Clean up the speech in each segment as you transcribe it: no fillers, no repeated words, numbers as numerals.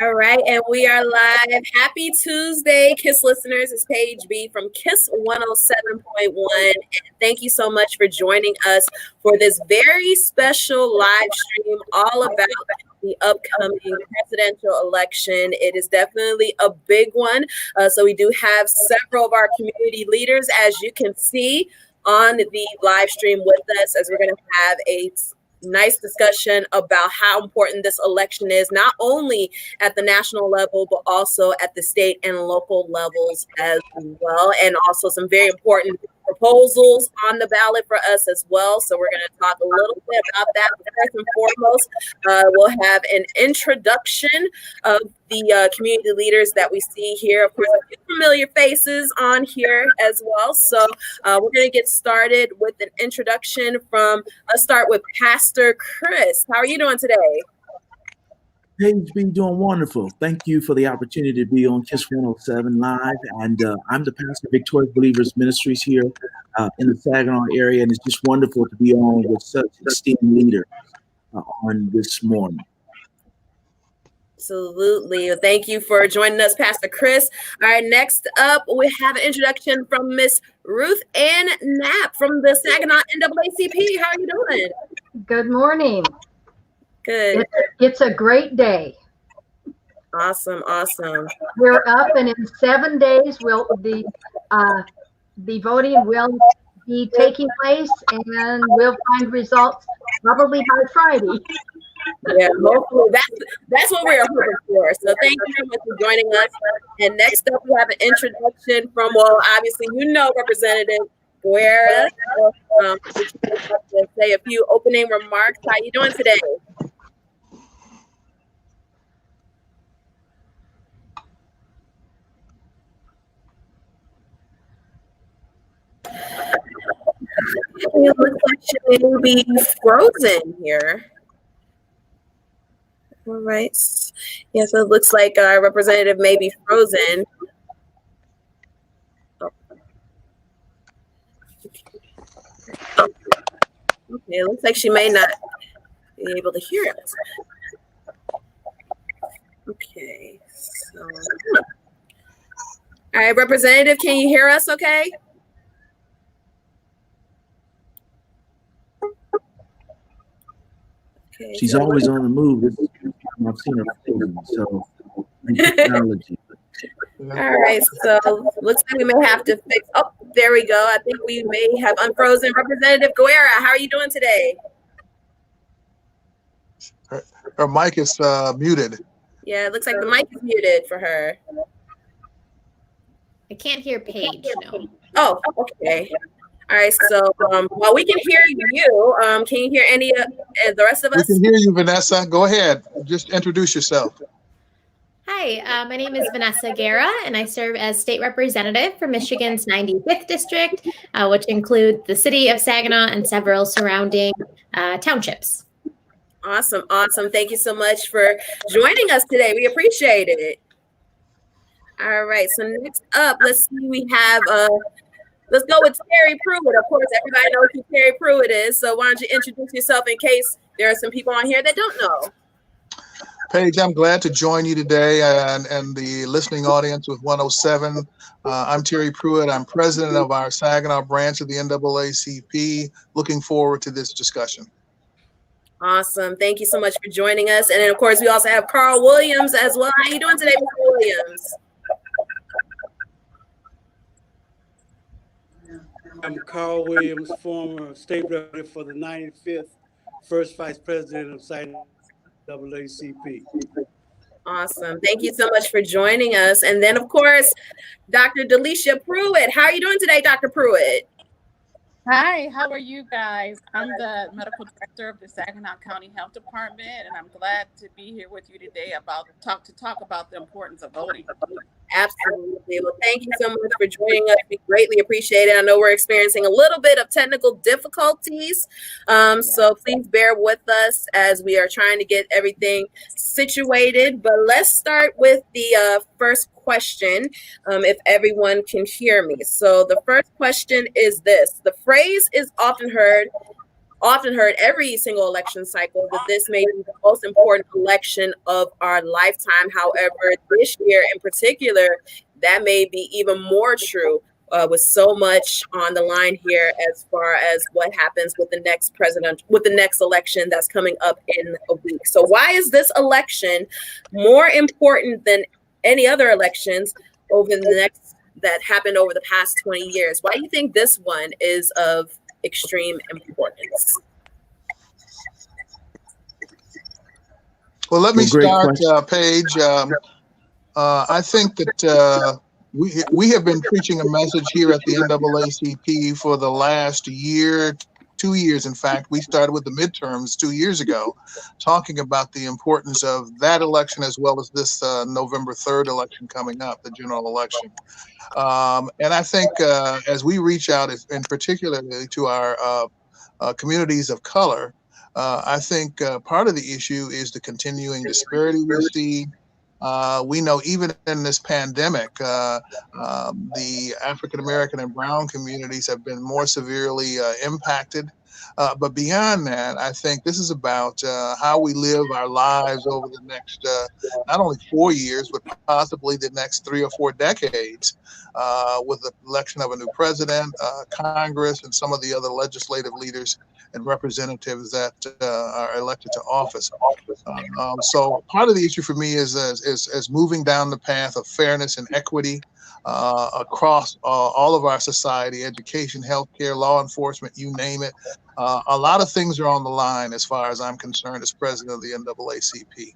All right, and we are live. Happy Tuesday, KISS listeners. It's Paige B from KISS 107.1. And thank you so much for joining us for this very special live stream all about the upcoming presidential election. It is definitely a big one. So we do have several of our community leaders, as you can see, on the live stream with us, as we're going to have a nice discussion about how important this election is, not only at the national level, but also at the state and local levels as well. And also some very important proposals on the ballot for us as well. So we're going to talk a little bit about that. But first and foremost, we'll have an introduction of the community leaders that we see here. Of course, a few familiar faces on here as well. So we're going to get started with an introduction let's start with Pastor Chris. How are you doing today? Paige B, doing wonderful. Thank you for the opportunity to be on KISS 107 Live. And I'm the pastor of Victorious Believers Ministries here in the Saginaw area. And it's just wonderful to be on with such esteemed leaders on this morning. Absolutely. Thank you for joining us, Pastor Chris. All right, next up, we have an introduction from Miss Ruth Ann Knapp from the Saginaw NAACP. How are you doing? Good morning. Good. It's a great day. Awesome. We're up, and in 7 days, the voting will be taking place, and we'll find results probably by Friday. Yeah, hopefully that's what we're hoping for. So thank you very much for joining us. And next up, we have an introduction from, well, obviously, Representative Guerra. To say a few opening remarks. How you doing today? It looks like she may be frozen here. All right. Yeah, so it looks like our representative may be frozen. Oh. Okay, it looks like she may not be able to hear us. Okay, so. All right, Representative, can you hear us okay? Okay, she's always on the move. I've seen her frozen, so technology. All right, so looks like we may have to fix. Oh, there we go. I think we may have unfrozen Representative Guerra. How are you doing today? Her mic is muted. Yeah, it looks like the mic is muted for her. I can't hear Paige, no. Oh, okay. All right, so while we can hear you, can you hear any of the rest of us? We can hear you, Vanessa. Go ahead. Just introduce yourself. Hi, my name is Vanessa Guerra, and I serve as state representative for Michigan's 95th district, which includes the city of Saginaw and several surrounding townships. Awesome. Thank you so much for joining us today. We appreciate it. All right, so next up, let's see, we have let's go with Terry Pruitt. Of course, everybody knows who Terry Pruitt is. So why don't you introduce yourself in case there are some people on here that don't know? Paige, I'm glad to join you today and the listening audience with 107. I'm Terry Pruitt. I'm president of our Saginaw branch of the NAACP. Looking forward to this discussion. Awesome. Thank you so much for joining us. And then, of course, we also have Carl Williams as well. How are you doing today, Mr. Williams? I'm Carl Williams, former state representative for the 95th, first vice president of Saginaw NAACP. Awesome. Thank you so much for joining us. And then, of course, Dr. Delisha Pruitt. How are you doing today, Dr. Pruitt? Hi, how are you guys? I'm the medical director of the Saginaw County Health Department, and I'm glad to be here with you today to talk about the importance of voting. Absolutely. Well, thank you so much for joining us. We greatly appreciate it. I know we're experiencing a little bit of technical difficulties, so please bear with us as we are trying to get everything situated. But let's start with the first question, if everyone can hear me. So the first question is this. The phrase is often heard, often heard every single election cycle that this may be the most important election of our lifetime. However, this year in particular, that may be even more true. With so much on the line here as far as what happens with the next election that's coming up in a week. So why is this election more important than any other elections that happened over the past 20 years? Why do you think this one is of extreme importance? Well, let me great start, question. Paige. I think that we have been preaching a message here at the NAACP for the last year, 2 years. In fact, we started with the midterms 2 years ago, talking about the importance of that election as well as this November 3rd election coming up, the general election. And I think as we reach out, in particular to our communities of color, I think part of the issue is the continuing disparity we see. We know even in this pandemic, the African American and Brown communities have been more severely impacted. But beyond that, I think this is about how we live our lives over the next not only 4 years, but possibly the next 3 or 4 decades, with the election of a new president, Congress, and some of the other legislative leaders and representatives that are elected to office. So part of the issue for me is moving down the path of fairness and equity across all of our society: education, healthcare, law enforcement, you name it. A lot of things are on the line as far as I'm concerned as president of the NAACP.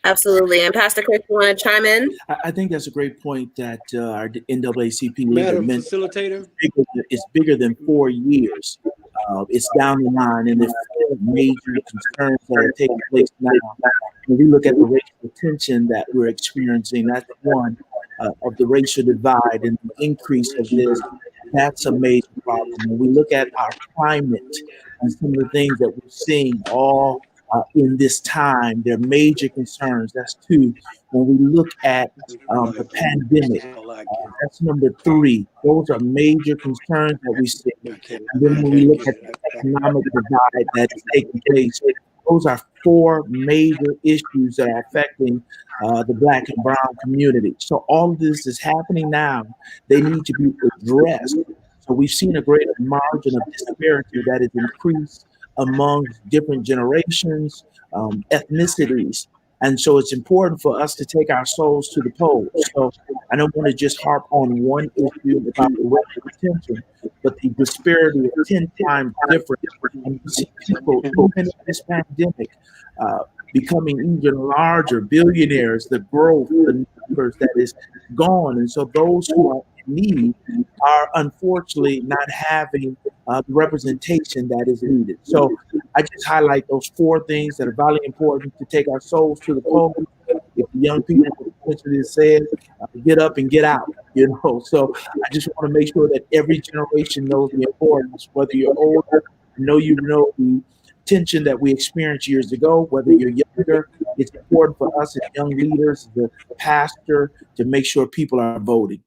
Absolutely. And Pastor Chris, you want to chime in? I think that's a great point that our NAACP leader Madam mentioned. Facilitator? It's bigger than 4 years. It's down the line, and the major concerns that are taking place now. When we look at the racial tension that we're experiencing, that's one of the racial divide and the increase of this. That's a major problem. When we look at our climate and some of the things that we're seeing all in this time, they're major concerns. That's two. When we look at the pandemic, that's number three. Those are major concerns that we see. And then when we look at the economic divide that is taking place, those are four major issues that are affecting the Black and Brown community. So all of this is happening now. They need to be addressed. So we've seen a greater margin of disparity that is increased among different generations, ethnicities. And so it's important for us to take our souls to the polls. So I don't want to just harp on one issue about the racial tension, but the disparity is 10 times different. And you see people, even in this pandemic, becoming even larger, billionaires, the growth, the numbers that is gone. And so those who are in need are unfortunately not having the representation that is needed. So I just highlight those four things that are vitally important to take our souls to the polls. If the young people essentially said, get up and get out, So I just want to make sure that every generation knows the importance, whether you're older, you know the tension that we experienced years ago, whether you're younger. It's important for us as young leaders, the pastor, to make sure people are voting.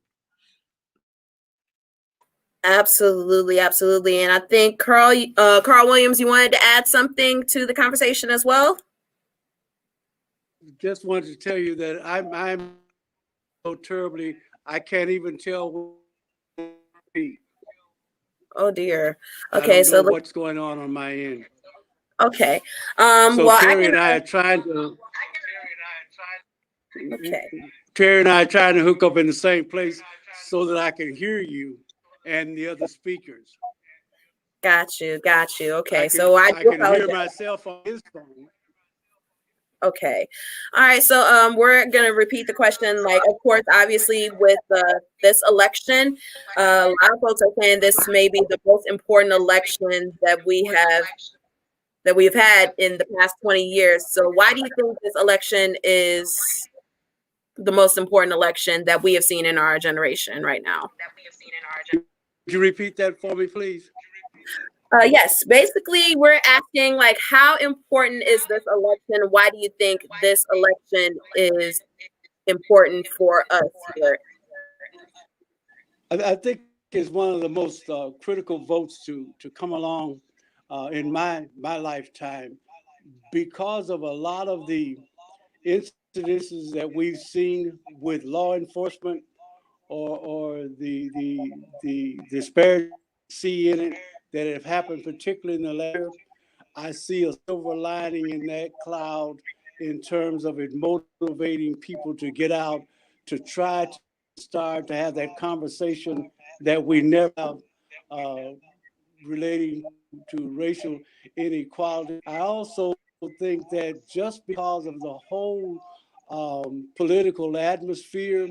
Absolutely, absolutely. And I think Carl Williams, you wanted to add something to the conversation as well? Just wanted to tell you that I'm so terribly, I can't even tell. Oh dear. Okay, so what's going on my end? Okay. So well, Terry and I are trying to. Okay. Terry and I are trying to hook up in the same place so that I can hear you and the other speakers. Got you. Okay, I can hear myself on his phone. Okay. All right. So we're gonna repeat the question. Like, of course, obviously, with this election, a lot of folks are saying this may be the most important election that we've had in the past 20 years. So why do you think this election is the most important election that we have seen in our generation right now? Could you repeat that for me, please? Yes, basically we're asking, like, how important is this election? Why do you think this election is important for us here? I think is one of the most critical votes to come along in my lifetime, because of a lot of the incidences that we've seen with law enforcement, or the disparity in it that have happened, particularly in the last year. I see a silver lining in that cloud in terms of it motivating people to get out, to try to start to have that conversation that we never have, relating to racial inequality. I also think that just because of the whole political atmosphere,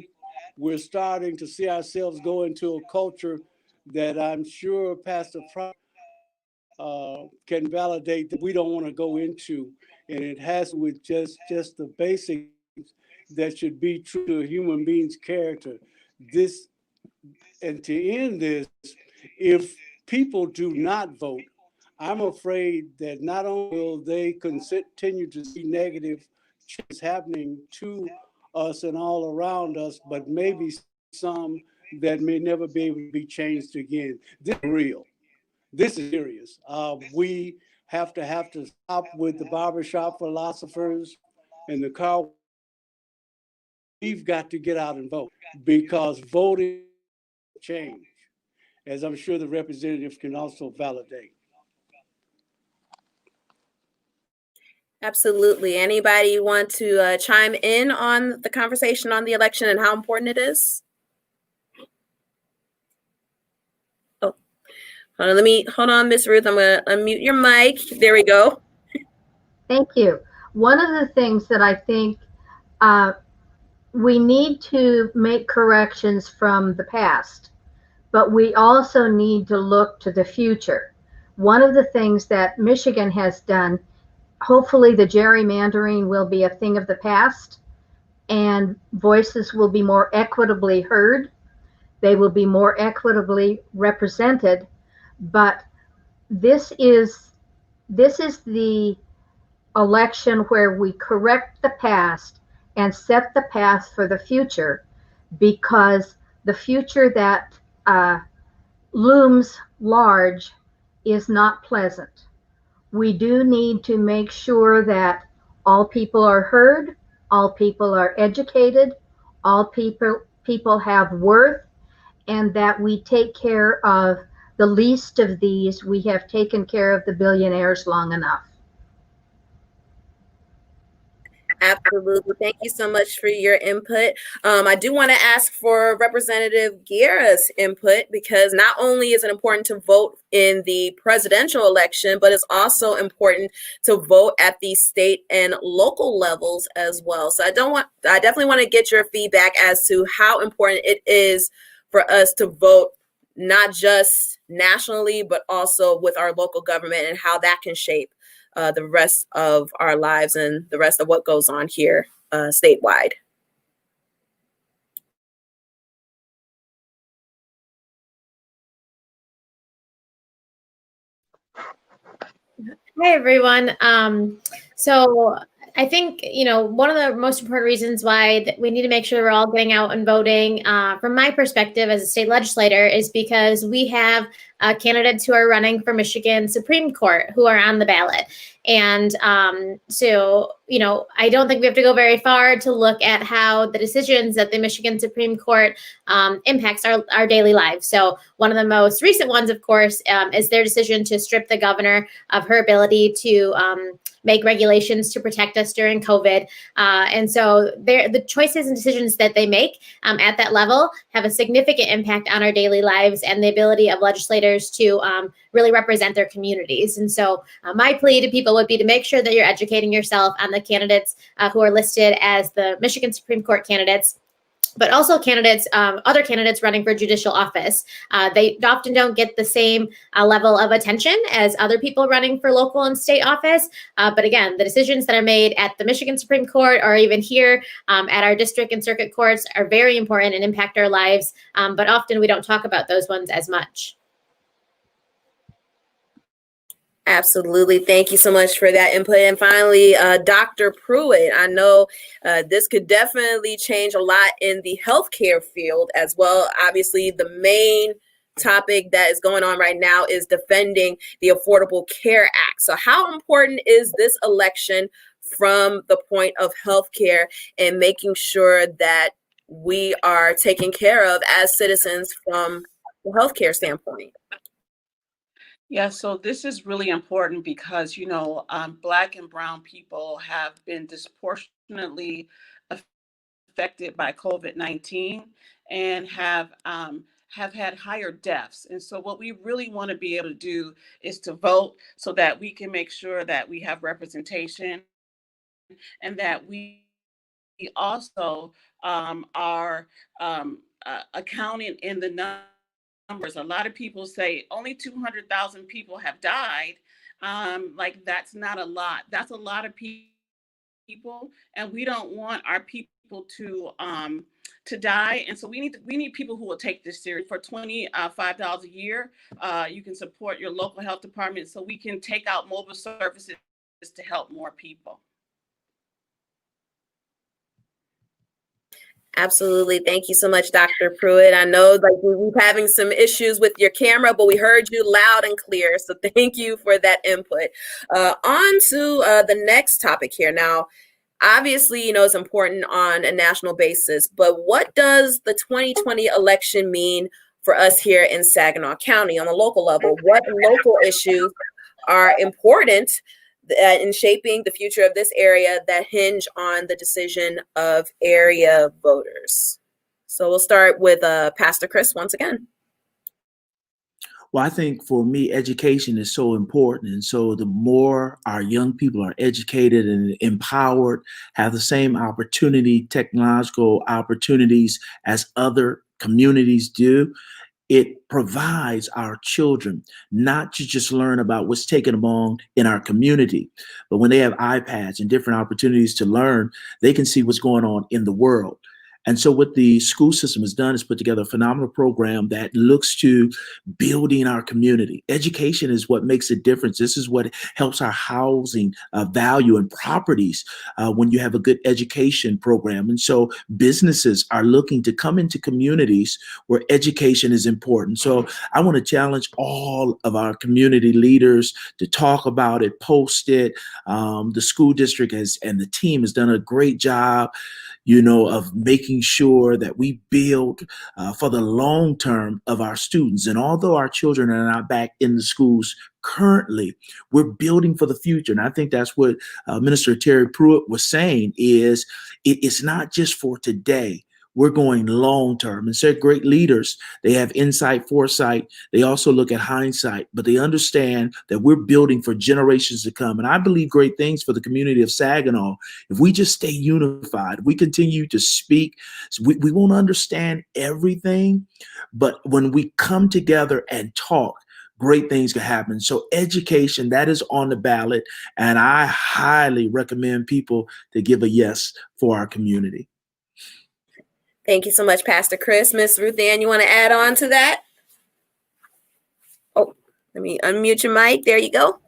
we're starting to see ourselves go into a culture that I'm sure Pastor Price can validate that we don't want to go into, and it has with just the basics that should be true to a human being's character. This, and to end this, if people do not vote, I'm afraid that not only will they continue to see negative changes happening to us and all around us, but maybe some that may never be able to be changed again. This is real. This is serious. We have to stop with the barbershop philosophers and the car. We've got to get out and vote, because voting change, as I'm sure the representatives can also validate. Absolutely. Anybody want to chime in on the conversation on the election and how important it is? Oh, hold on, Miss Ruth. I'm going to unmute your mic. There we go. Thank you. One of the things that I think we need to make corrections from the past, but we also need to look to the future. One of the things that Michigan has done, hopefully the gerrymandering will be a thing of the past, and voices will be more equitably heard. They will be more equitably represented. But this is the election where we correct the past and set the path for the future, because the future that looms large is not pleasant. We do need to make sure that all people are heard, all people are educated, all people have worth, and that we take care of the least of these. We have taken care of the billionaires long enough. Absolutely. Thank you so much for your input. I do want to ask for Representative Guerra's input, because not only is it important to vote in the presidential election, but it's also important to vote at the state and local levels as well. So I definitely want to get your feedback as to how important it is for us to vote, not just nationally, but also with our local government, and how that can shape the rest of our lives and the rest of what goes on here statewide. Hi, everyone. So I think, one of the most important reasons why we need to make sure we're all getting out and voting, from my perspective as a state legislator, is because we have candidates who are running for Michigan Supreme Court who are on the ballot. And so, I don't think we have to go very far to look at how the decisions that the Michigan Supreme Court impacts our daily lives. So one of the most recent ones, of course, is their decision to strip the governor of her ability to make regulations to protect us during COVID. And so the choices and decisions that they make at that level have a significant impact on our daily lives and the ability of legislators to really represent their communities. And so my plea to people would be to make sure that you're educating yourself on the candidates who are listed as the Michigan Supreme Court candidates, but also other candidates running for judicial office. They often don't get the same level of attention as other people running for local and state office. But again, the decisions that are made at the Michigan Supreme Court, or even here at our district and circuit courts, are very important and impact our lives. But often we don't talk about those ones as much. Absolutely. Thank you so much for that input. And finally, Dr. Pruitt, I know this could definitely change a lot in the healthcare field as well. Obviously, the main topic that is going on right now is defending the Affordable Care Act. So how important is this election from the point of healthcare and making sure that we are taken care of as citizens from the healthcare standpoint? Yeah, so this is really important because, Black and Brown people have been disproportionately affected by COVID-19 and have had higher deaths. And so what we really want to be able to do is to vote so that we can make sure that we have representation and that we also are accounting in the numbers. A lot of people say only 200,000 people have died. Like that's not a lot. That's a lot of people, and we don't want our people to die. And so we need people who will take this serious. For $25 a year, you can support your local health department so we can take out mobile services to help more people. Absolutely. Thank you so much, Dr. Pruitt. I know like we're having some issues with your camera, but we heard you loud and clear. So thank you for that input. On to the next topic here. Now, obviously, it's important on a national basis, but what does the 2020 election mean for us here in Saginaw County on the local level? What local issues are important in shaping the future of this area that hinge on the decision of area voters? So we'll start with Pastor Chris once again. Well, I think for me, education is so important. And so the more our young people are educated and empowered, have the same technological opportunities as other communities do, it provides our children not to just learn about what's taken along in our community, but when they have iPads and different opportunities to learn, they can see what's going on in the world. And so what the school system has done is put together a phenomenal program that looks to building our community. Education is what makes a difference. This is what helps our housing value and properties when you have a good education program. And so businesses are looking to come into communities where education is important. So I want to challenge all of our community leaders to talk about it, post it. The school district and the team has done a great job of making sure that we build for the long term of our students. And although our children are not back in the schools currently, we're building for the future. And I think that's what Minister Terry Pruitt was saying is it's not just for today. We're going long term. And so great leaders, they have insight, foresight. They also look at hindsight, but they understand that we're building for generations to come. And I believe great things for the community of Saginaw. If we just stay unified, we continue to speak. We won't understand everything, but when we come together and talk, great things can happen. So education, that is on the ballot. And I highly recommend people to give a yes for our community. Thank you so much, Pastor Chris. Miss Ruth Ann, you want to add on to that? Oh, let me unmute your mic. There you go.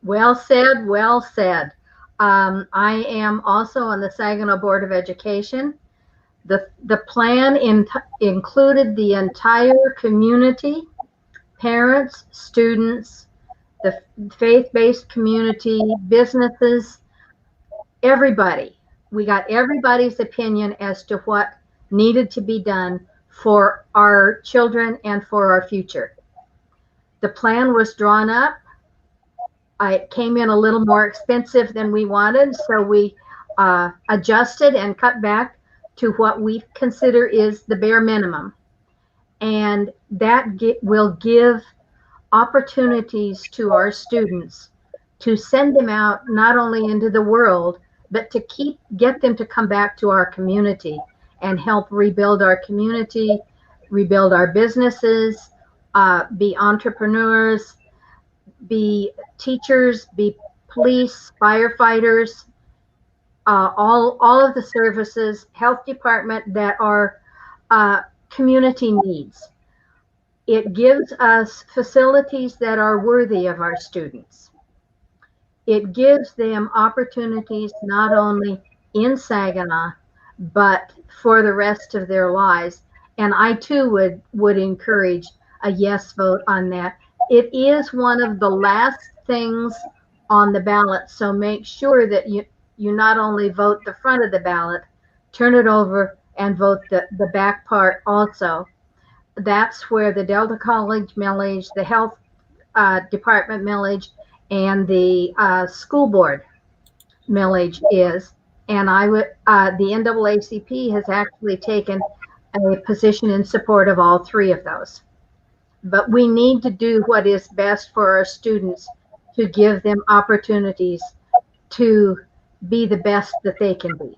Well said, well said. I am also on the Saginaw Board of Education. The plan included the entire community, parents, students, the faith-based community, businesses, everybody. We got everybody's opinion as to what needed to be done for our children and for our future. The plan was drawn up. It came in a little more expensive than we wanted, so we adjusted and cut back to what we consider is the bare minimum. And that will give opportunities to our students to send them out not only into the world, but to get them to come back to our community and help rebuild our community, rebuild our businesses, be entrepreneurs, be teachers, be police, firefighters, all of the services, health department that are community needs. It gives us facilities that are worthy of our students. It gives them opportunities not only in Saginaw, but for the rest of their lives. And I too would encourage a yes vote on that. It is one of the last things on the ballot, so make sure that you not only vote the front of the ballot, turn it over and vote the back part also. That's where the Delta College millage, the health department millage, and the school board millage is. And the NAACP has actually taken a position in support of all three of those. But we need to do what is best for our students to give them opportunities to be the best that they can be.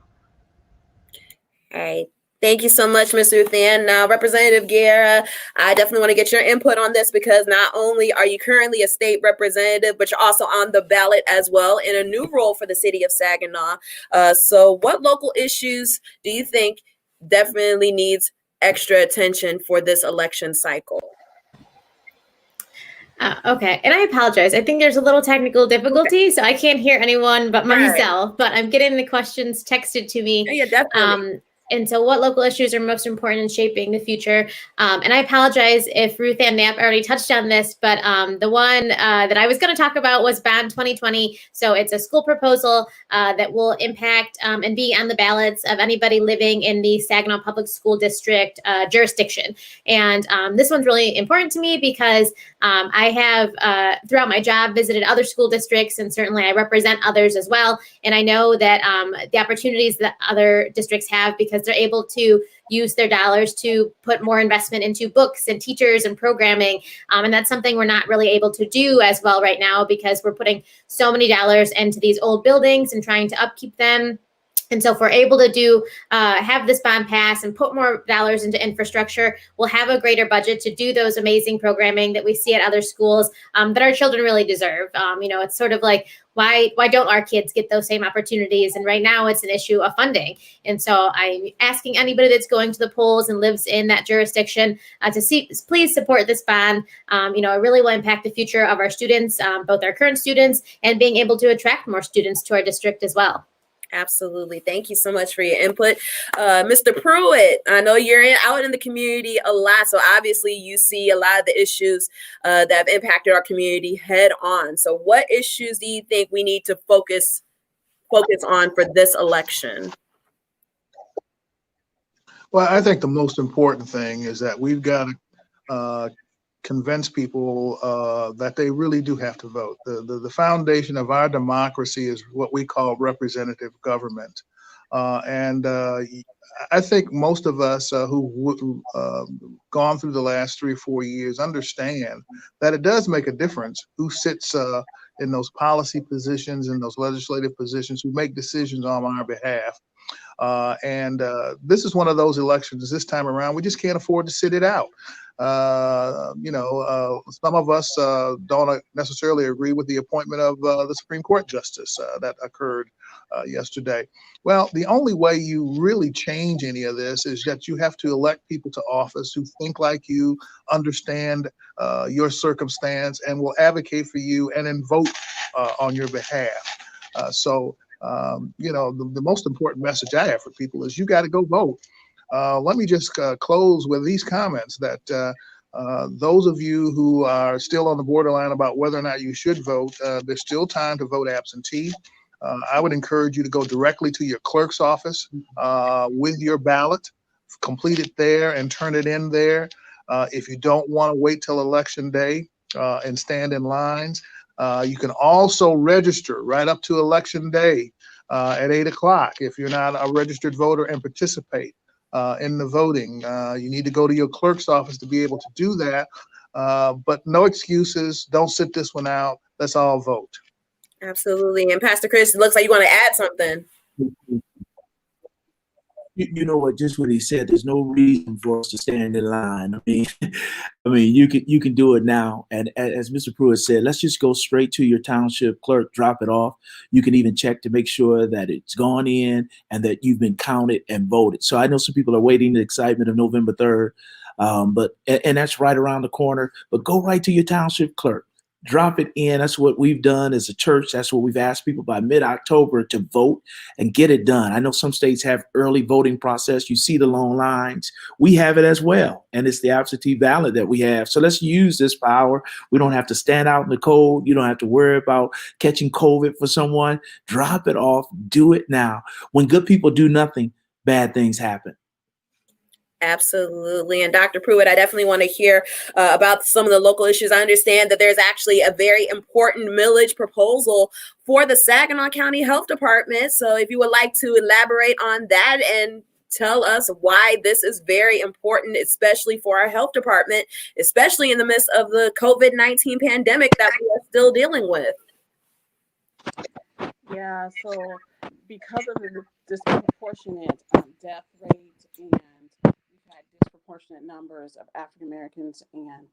All right. Thank you so much, Ms. Ruth Ann. Now, Representative Guerra, I definitely want to get your input on this because not only are you currently a state representative, but you're also on the ballot as well in a new role for the city of Saginaw. So what local issues do you think definitely needs extra attention for this election cycle? Okay, and I apologize. I think there's a little technical difficulty, so I can't hear anyone but myself, but I'm getting the questions texted to me. Yeah, definitely. And so what local issues are most important in shaping the future? And I apologize if Ruth Ann Knapp already touched on this, but the one that I was going to talk about was Bond 2020. So it's a school proposal that will impact and be on the ballots of anybody living in the Saginaw Public School District jurisdiction. And this one's really important to me because I have, throughout my job, visited other school districts, and certainly I represent others as well. And I know that the opportunities that other districts have because they're able to use their dollars to put more investment into books and teachers and programming. And that's something we're not really able to do as well right now because we're putting so many dollars into these old buildings and trying to upkeep them. And so if we're able to have this bond pass and put more dollars into infrastructure, we'll have a greater budget to do those amazing programming that we see at other schools that our children really deserve. It's sort of like, why don't our kids get those same opportunities? And right now it's an issue of funding. And so I'm asking anybody that's going to the polls and lives in that jurisdiction to please support this bond. It really will impact the future of our students, both our current students and being able to attract more students to our district as well. Absolutely. Thank you so much for your input. Mr. Pruitt, I know you're out in the community a lot, so obviously you see a lot of the issues that have impacted our community head on. So what issues do you think we need to focus on for this election? Well, I think the most important thing is that we've got to convince people that they really do have to vote. The foundation of our democracy is what we call representative government. And I think most of us who've gone through the last 3 or 4 years understand that it does make a difference who sits in those policy positions, in those legislative positions, who make decisions on our behalf. And this is one of those elections this time around, we just can't afford to sit it out. Some of us don't necessarily agree with the appointment of the Supreme Court justice that occurred yesterday. Well, the only way you really change any of this is that you have to elect people to office who think like you, understand your circumstance, and will advocate for you and then vote on your behalf. The most important message I have for people is you got to go vote. Let me just close with these comments that those of you who are still on the borderline about whether or not you should vote, there's still time to vote absentee. I would encourage you to go directly to your clerk's office with your ballot, complete it there and turn it in there. If you don't want to wait till election day and stand in lines, you can also register right up to election day at 8 o'clock if you're not a registered voter and participate in the voting. You need to go to your clerk's office to be able to do that. But no excuses. Don't sit this one out. Let's all vote. Absolutely. And Pastor Chris, it looks like you want to add something. You know what? Just what he said. There's no reason for us to stand in line. I mean, you can do it now. And as Mr. Pruitt said, let's just go straight to your township clerk, drop it off. You can even check to make sure that it's gone in and that you've been counted and voted. So I know some people are waiting the excitement of November 3rd, but that's right around the corner. But go right to your township clerk. drop it in. That's what we've done as a church. That's what we've asked people by mid-October to vote and get it done. I know some states have early voting process. You see the long lines. We have it as well. And it's the absentee ballot that we have. So let's use this power. We don't have to stand out in the cold. You don't have to worry about catching COVID for someone. Drop it off. Do it now. When good people do nothing, bad things happen. Absolutely. And Dr. Pruitt, I definitely want to hear about some of the local issues. I understand that there's actually a very important millage proposal for the Saginaw County Health Department. So if you would like to elaborate on that and tell us why this is very important, especially for our health department, especially in the midst of the COVID-19 pandemic that we are still dealing with. Yeah, so because of the disproportionate death rate, and we've had disproportionate numbers of African Americans and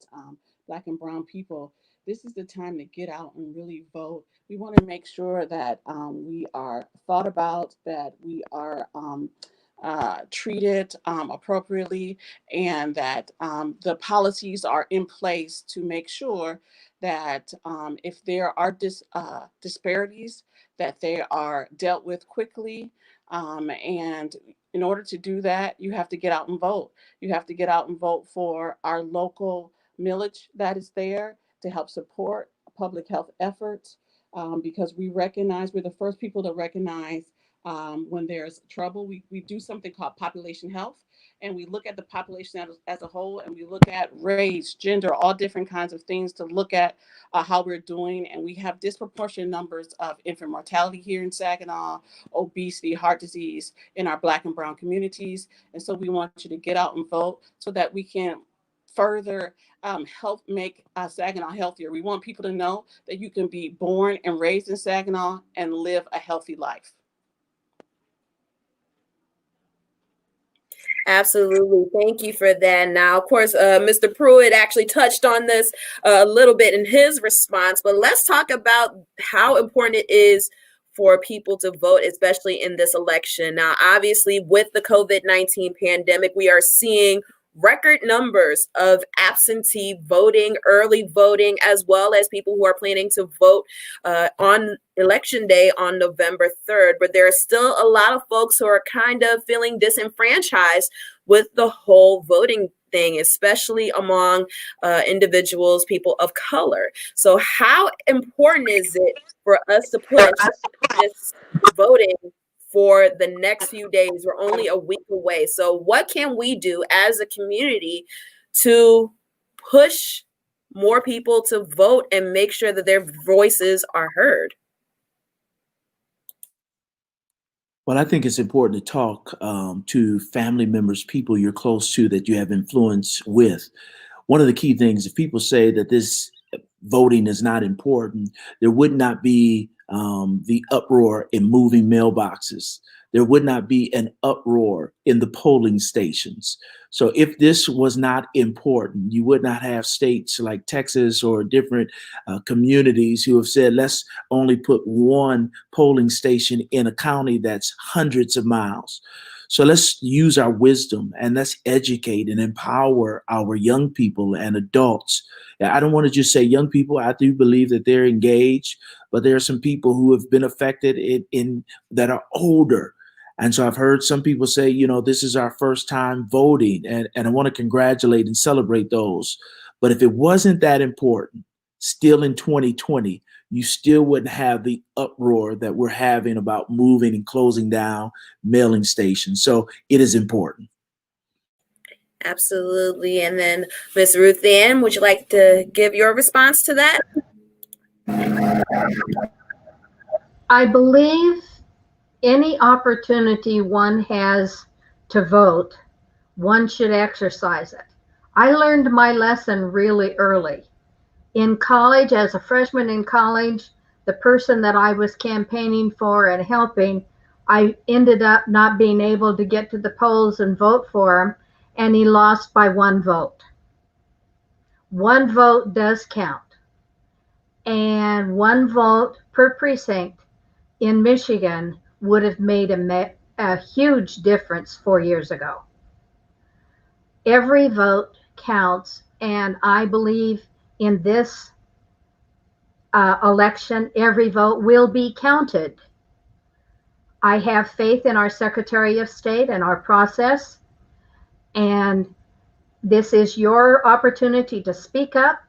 Black and Brown people, this is the time to get out and really vote. We want to make sure that we are thought about, that we are treated appropriately, and that the policies are in place to make sure that if there are disparities, that they are dealt with quickly. And in order to do that, you have to get out and vote. You have to get out and vote for our local millage that is there to help support public health efforts, because we're the first people to recognize when there's trouble. We do something called population health, and we look at the population as a whole, and we look at race, gender, all different kinds of things to look at how we're doing. And we have disproportionate numbers of infant mortality here in Saginaw, obesity, heart disease in our Black and Brown communities. And so we want you to get out and vote so that we can further help make Saginaw healthier. We want people to know that you can be born and raised in Saginaw and live a healthy life. Absolutely. Thank you for that. Now, of course, Mr. Pruitt actually touched on this a little bit in his response, but let's talk about how important it is for people to vote, especially in this election. Now, obviously, with the COVID-19 pandemic, we are seeing record numbers of absentee voting, early voting, as well as people who are planning to vote on election day on November 3rd. But there are still a lot of folks who are kind of feeling disenfranchised with the whole voting thing, especially among individuals, people of color. So how important is it for us to push this voting for the next few days? We're only a week away. So what can we do as a community to push more people to vote and make sure that their voices are heard? Well, I think it's important to talk to family members, people you're close to that you have influence with. One of the key things, if people say that this voting is not important, there would not be the uproar in moving mailboxes. There would not be an uproar in the polling stations. So if this was not important, you would not have states like Texas or different communities who have said, let's only put one polling station in a county that's hundreds of miles. So let's use our wisdom and let's educate and empower our young people and adults. I don't want to just say young people. I do believe that they're engaged, but there are some people who have been affected in that are older. And so I've heard some people say, you know, this is our first time voting, and I want to congratulate and celebrate those. But if it wasn't that important, still in 2020, you still wouldn't have the uproar that we're having about moving and closing down mailing stations. So it is important. Absolutely. And then Ms. Ruth Ann, would you like to give your response to that? I believe any opportunity one has to vote, one should exercise it. I learned my lesson really early. In college, as a freshman in college, the person that I was campaigning for and helping, I ended up not being able to get to the polls and vote for him, and he lost by one vote. One vote does count. And one vote per precinct in Michigan would have made a huge difference 4 years ago. Every vote counts, and I believe in this election, every vote will be counted. I have faith in our Secretary of State and our process, and this is your opportunity to speak up,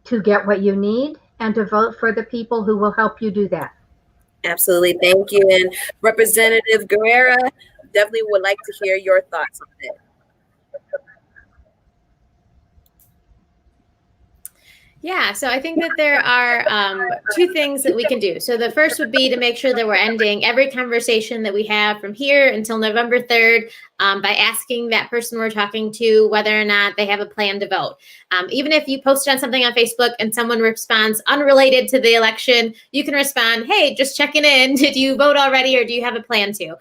to get what you need, and to vote for the people who will help you do that. Absolutely. Thank you. And Representative Guerra, definitely would like to hear your thoughts on it. Yeah, so I think that there are two things that we can do. So the first would be to make sure that we're ending every conversation that we have from here until November 3rd by asking that person we're talking to whether or not they have a plan to vote. Even if you posted on something on Facebook and someone responds unrelated to the election, you can respond, hey, just checking in. Did you vote already, or do you have a plan to?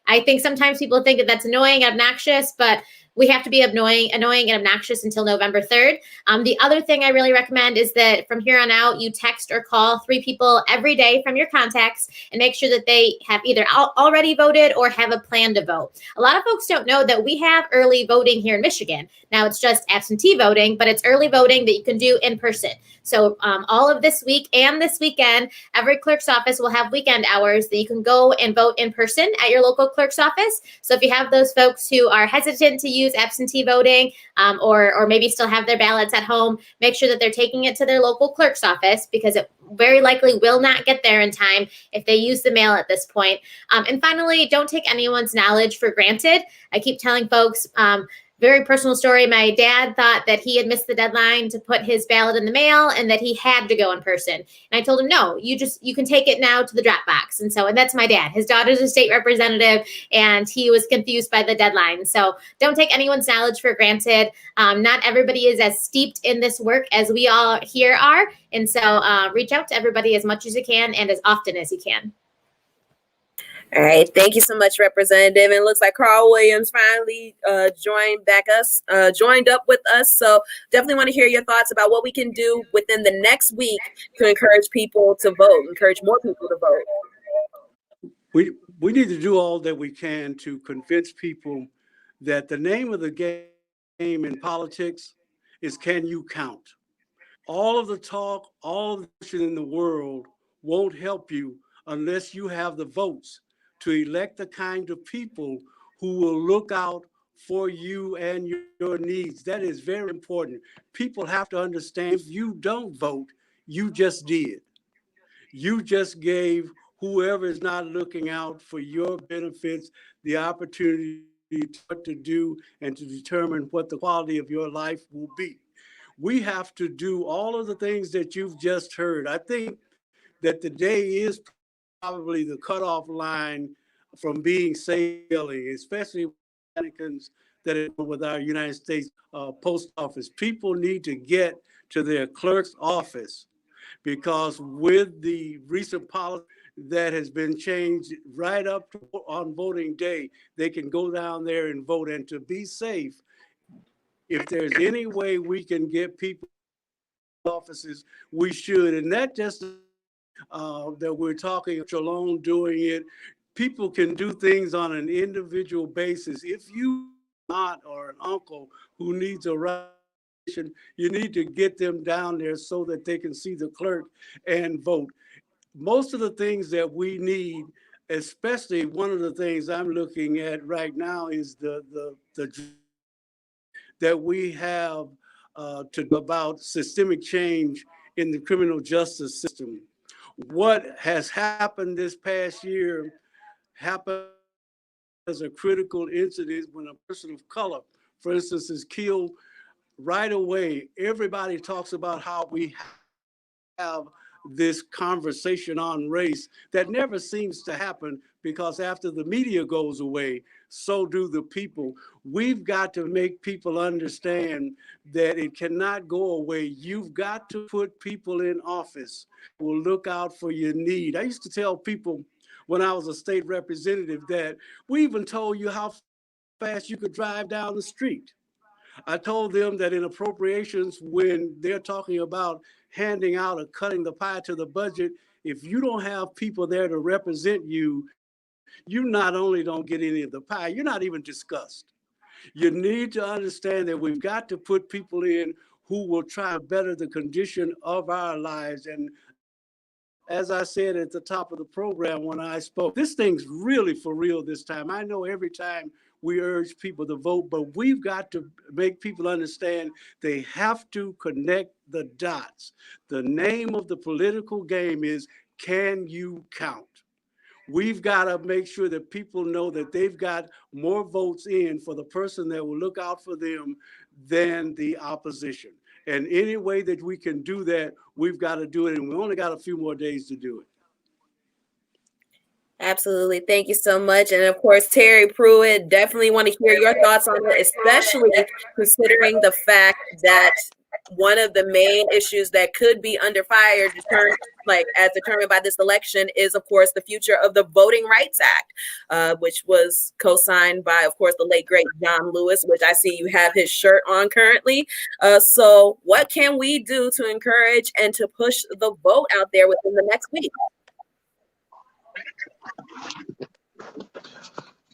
I think sometimes people think that that's annoying, obnoxious, but we have to be annoying and obnoxious until November 3rd. The other thing I really recommend is that from here on out, you text or call 3 people every day from your contacts and make sure that they have either already voted or have a plan to vote. A lot of folks don't know that we have early voting here in Michigan. Now it's just absentee voting, but it's early voting that you can do in person. So all of this week and this weekend, every clerk's office will have weekend hours that you can go and vote in person at your local clerk's office. So if you have those folks who are hesitant to use absentee voting or maybe still have their ballots at home, make sure that they're taking it to their local clerk's office, because it very likely will not get there in time if they use the mail at this point. And finally, don't take anyone's knowledge for granted. I keep telling folks, very personal story. My dad thought that he had missed the deadline to put his ballot in the mail and that he had to go in person. And I told him, no, you can take it now to the drop box. And that's my dad. His daughter's a state representative and he was confused by the deadline. So don't take anyone's knowledge for granted. Not everybody is as steeped in this work as we all here are. And so reach out to everybody as much as you can and as often as you can. All right. Thank you so much, Representative. And it looks like Carl Williams finally joined up with us. So definitely want to hear your thoughts about what we can do within the next week to encourage people to vote, encourage more people to vote. We need to do all that we can to convince people that the name of the game in politics is, can you count? All of the talk, all of the action in the world won't help you unless you have the votes to elect the kind of people who will look out for you and your needs. That is very important. People have to understand, if you don't vote, you just did. You just gave whoever is not looking out for your benefits the opportunity to do and to determine what the quality of your life will be. We have to do all of the things that you've just heard. I think that the day is probably the cutoff line from being sailing, especially Americans that are with our United States Post Office. People need to get to their clerk's office, because with the recent policy that has been changed right up to on voting day, they can go down there and vote. And to be safe, if there's any way we can get people in offices, we should. And that just that we're talking alone doing it. People can do things on an individual basis. If you aunt or an uncle who needs a ride, you need to get them down there so that they can see the clerk and vote. Most of the things that we need, especially one of the things I'm looking at right now, is the that we have about systemic change in the criminal justice system. What has happened this past year happened as a critical incident when a person of color, for instance, is killed right away. Everybody talks about how we have this conversation on race that never seems to happen, because after the media goes away, so do the people. We've got to make people understand that it cannot go away. You've got to put people in office who will look out for your need. I used to tell people when I was a state representative that we even told you how fast you could drive down the street. I told them that in appropriations, when they're talking about handing out or cutting the pie to the budget, if you don't have people there to represent you, you not only don't get any of the pie, you're not even discussed. You need to understand that we've got to put people in who will try to better the condition of our lives. And as I said at the top of the program when I spoke, this thing's really for real this time. I know every time we urge people to vote, but we've got to make people understand they have to connect the dots. The name of the political game is, can you count? We've got to make sure that people know that they've got more votes in for the person that will look out for them than the opposition. And any way that we can do that, we've got to do it. And we only got a few more days to do it. Absolutely. Thank you so much. And of course, Terry Pruitt, definitely want to hear your thoughts on it, especially considering the fact that one of the main issues that could be under fire, as determined by this election, is, of course, the future of the Voting Rights Act, which was co-signed by, of course, the late, great John Lewis, which I see you have his shirt on currently. So what can we do to encourage and to push the vote out there within the next week?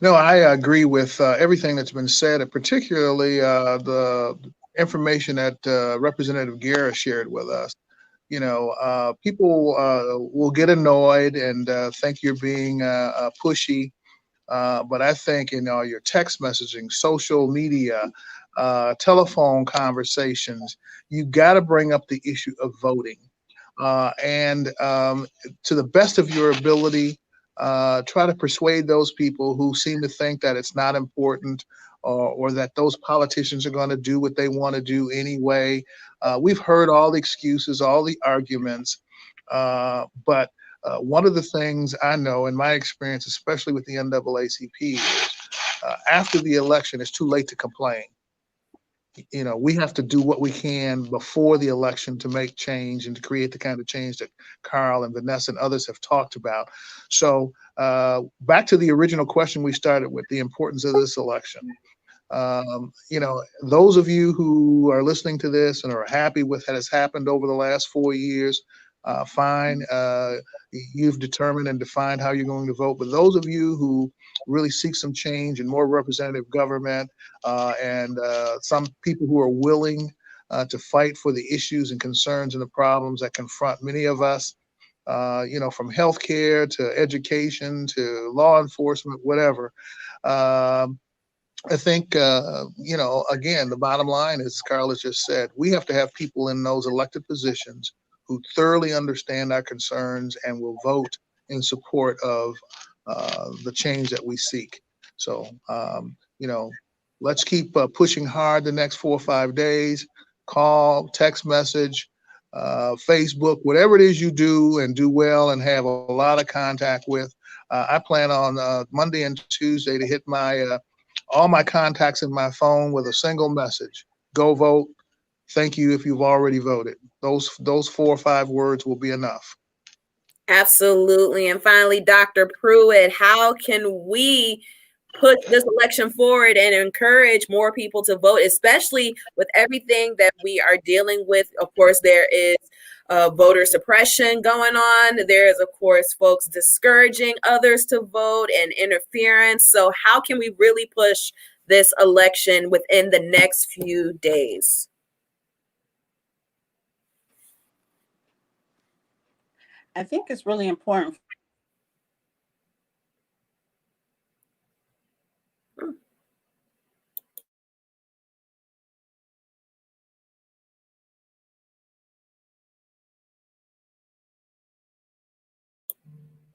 No, I agree with everything that's been said, and particularly the information that Representative Guerra shared with us. People will get annoyed and think you're being pushy, but I think your text messaging, social media, telephone conversations, you got to bring up the issue of voting, and to the best of your ability, try to persuade those people who seem to think that it's not important, or that those politicians are going to do what they want to do anyway. We've heard all the excuses, all the arguments, but one of the things I know in my experience, especially with the NAACP, is after the election, it's too late to complain. We have to do what we can before the election to make change and to create the kind of change that Carl and Vanessa and others have talked about. So back to the original question we started with, the importance of this election. Those of you who are listening to this and are happy with what has happened over the last 4 years, fine. You've determined and defined how you're going to vote. But those of you who really seek some change and more representative government, and some people who are willing to fight for the issues and concerns and the problems that confront many of us, from healthcare to education to law enforcement, whatever. I think, again, the bottom line is, Carl has just said, we have to have people in those elected positions who thoroughly understand our concerns and will vote in support of the change that we seek. So, let's keep pushing hard the next 4 or 5 days. Call, text message, Facebook, whatever it is you do and do well and have a lot of contact with. I plan on Monday and Tuesday to hit all my contacts in my phone with a single message: go vote. Thank you if you've already voted. Those 4 or 5 words will be enough. Absolutely. And finally, Dr. Pruitt, how can we put this election forward and encourage more people to vote, especially with everything that we are dealing with? Of course, there is voter suppression going on. There is, of course, folks discouraging others to vote and interference. So how can we really push this election within the next few days? I think it's really important.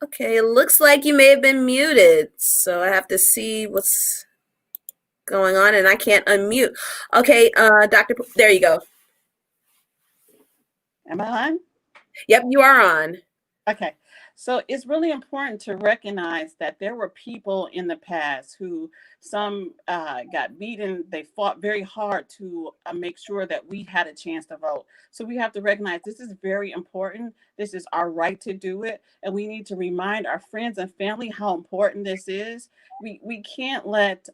Okay, it looks like you may have been muted, so I have to see what's going on, and I can't unmute. Okay, Dr. There you go. Am I on? Yep, you are on. Okay. So it's really important to recognize that there were people in the past who some got beaten. They fought very hard to make sure that we had a chance to vote. So we have to recognize this is very important. This is our right to do it. And we need to remind our friends and family how important this is. We can't let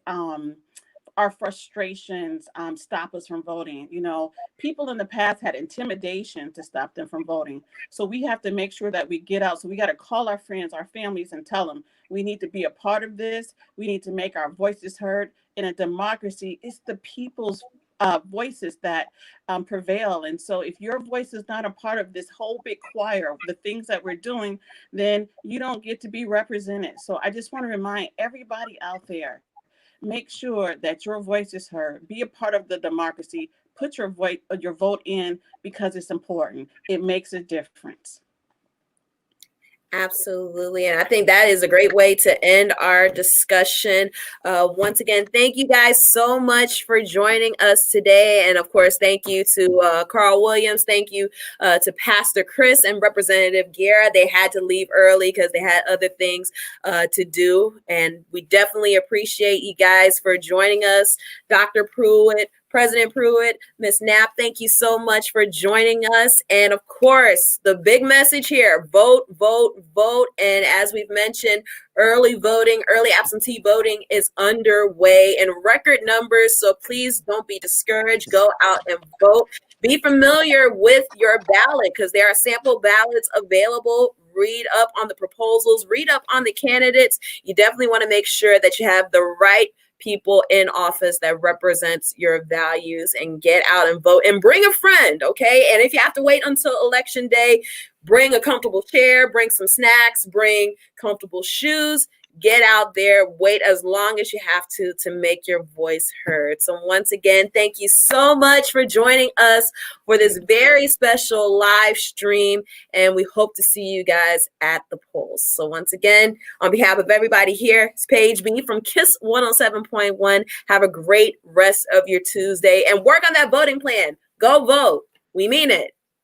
our frustrations stop us from voting. People in the past had intimidation to stop them from voting. So we have to make sure that we get out. So we got to call our friends, our families, and tell them we need to be a part of this. We need to make our voices heard. In a democracy, it's the people's voices that prevail. And so if your voice is not a part of this whole big choir, the things that we're doing, then you don't get to be represented. So I just want to remind everybody out there, make sure that your voice is heard. Be a part of the democracy. Put your vote in, because it's important. It makes a difference. Absolutely. And I think that is a great way to end our discussion. Once again, thank you guys so much for joining us today. And of course, thank you to Carl Williams. Thank you to Pastor Chris and Representative Guerra. They had to leave early because they had other things to do. And we definitely appreciate you guys for joining us. Dr. Pruitt, President Pruitt, Ms. Knapp, thank you so much for joining us. And of course, the big message here, vote, vote, vote. And as we've mentioned, early voting, early absentee voting is underway in record numbers. So please don't be discouraged. Go out and vote. Be familiar with your ballot, because there are sample ballots available. Read up on the proposals, read up on the candidates. You definitely want to make sure that you have the right people in office that represents your values, and get out and vote, and bring a friend. Okay. And if you have to wait until election day, bring a comfortable chair, bring some snacks, bring comfortable shoes, get out there, wait as long as you have to make your voice heard. So once again, thank you so much for joining us for this very special live stream. And we hope to see you guys at the polls. So once again, on behalf of everybody here, it's Paige B from KISS 107.1. Have a great rest of your Tuesday and work on that voting plan. Go vote. We mean it.